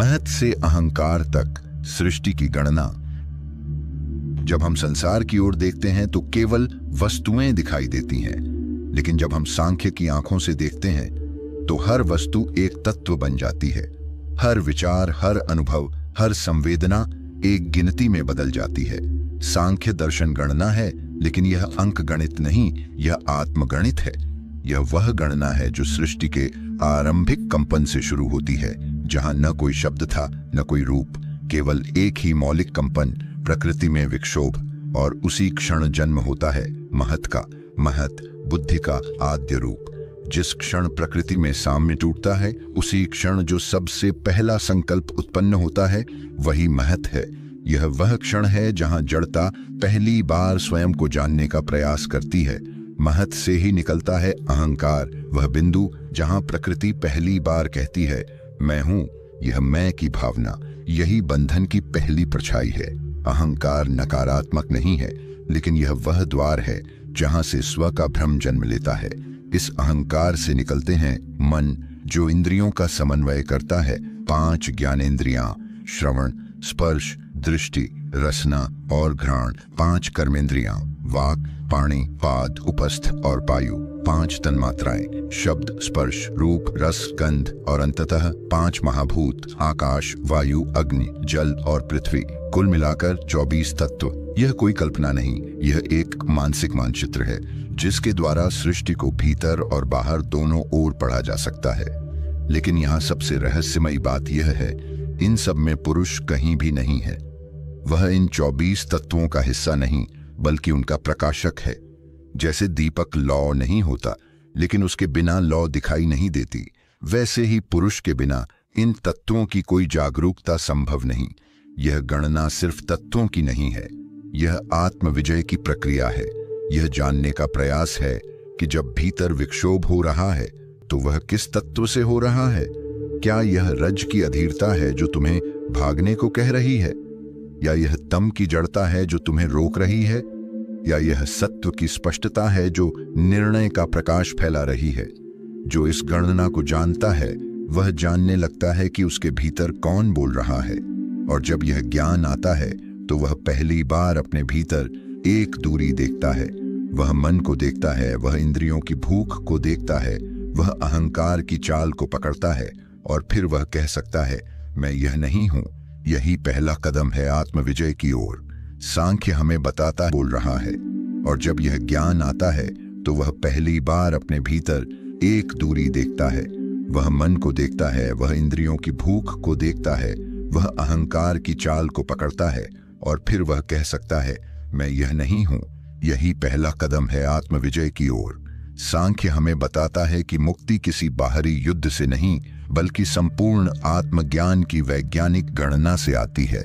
महत से अहंकार तक सृष्टि की गणना। जब हम संसार की ओर देखते हैं तो केवल वस्तुएं दिखाई देती हैं, लेकिन जब हम सांख्य की आंखों से देखते हैं तो हर वस्तु एक तत्व बन जाती है। हर विचार, हर अनुभव, हर संवेदना एक गिनती में बदल जाती है। सांख्य दर्शन गणना है, लेकिन यह अंक गणित नहीं, यह आत्मगणित है। यह वह गणना है जो सृष्टि के आरंभिक कंपन से शुरू होती है, जहां न कोई शब्द था, न कोई रूप, केवल एक ही मौलिक कंपन, प्रकृति में विक्षोभ, और उसी क्षण जन्म होता है महत का। महत बुद्धि का आद्य रूप। जिस क्षण प्रकृति में साम्य टूटता है, उसी क्षण जो सबसे पहला संकल्प उत्पन्न होता है, वही महत है। यह वह क्षण है जहां जड़ता पहली बार स्वयं को जानने का प्रयास करती है। महत से ही निकलता है अहंकार, वह बिंदु जहां प्रकृति पहली बार कहती है मैं हूं। यह मैं की भावना, यही बंधन की पहली परछाई है। अहंकार नकारात्मक नहीं है, लेकिन यह वह द्वार है जहां से स्व का भ्रम जन्म लेता है। इस अहंकार से निकलते हैं मन, जो इंद्रियों का समन्वय करता है। 5 ज्ञानेंद्रियां, श्रवण, स्पर्श, दृष्टि, रसना और घ्राण। 5 कर्मेंद्रियां, वाक, पाणी, पाद, उपस्थ और पायु। 5 तन्मात्राएं, शब्द, स्पर्श, रूप, रस, गंध और अंततः 5 महाभूत, आकाश, वायु, अग्नि, जल और पृथ्वी। कुल मिलाकर 24 तत्व। यह कोई कल्पना नहीं, यह एक मानसिक मानचित्र है जिसके द्वारा सृष्टि को भीतर और बाहर दोनों ओर पढ़ा जा सकता है। लेकिन यहाँ सबसे रहस्यमयी बात यह है, इन सब में पुरुष कहीं भी नहीं है। वह इन 24 तत्वों का हिस्सा नहीं, बल्कि उनका प्रकाशक है। जैसे दीपक लौ नहीं होता, लेकिन उसके बिना लौ दिखाई नहीं देती, वैसे ही पुरुष के बिना इन तत्वों की कोई जागरूकता संभव नहीं। यह गणना सिर्फ तत्वों की नहीं है, यह आत्मविजय की प्रक्रिया है। यह जानने का प्रयास है कि जब भीतर विक्षोभ हो रहा है तो वह किस तत्व से हो रहा है। क्या यह रज की अधीरता है जो तुम्हें भागने को कह रही है, या यह तम की जड़ता है जो तुम्हें रोक रही है, या यह सत्व की स्पष्टता है जो निर्णय का प्रकाश फैला रही है। जो इस गणना को जानता है वह जानने लगता है कि उसके भीतर कौन बोल रहा है, और जब यह ज्ञान आता है तो वह पहली बार अपने भीतर एक दूरी देखता है। वह मन को देखता है, वह इंद्रियों की भूख को देखता है, वह अहंकार की चाल को पकड़ता है, और फिर वह कह सकता है मैं यह नहीं हूं। यही पहला कदम है आत्मविजय की ओर। सांख्य हमें बताता बोल रहा है, और जब यह ज्ञान आता है तो वह पहली बार अपने भीतर एक दूरी देखता है। वह मन को देखता है, वह इंद्रियों की भूख को देखता है, वह अहंकार की चाल को पकड़ता है, और फिर वह कह सकता है मैं यह नहीं हूं। यही पहला कदम है आत्मविजय की ओर। सांख्य हमें बताता है कि मुक्ति किसी बाहरी युद्ध से नहीं, बल्कि संपूर्ण आत्मज्ञान की वैज्ञानिक गणना से आती है।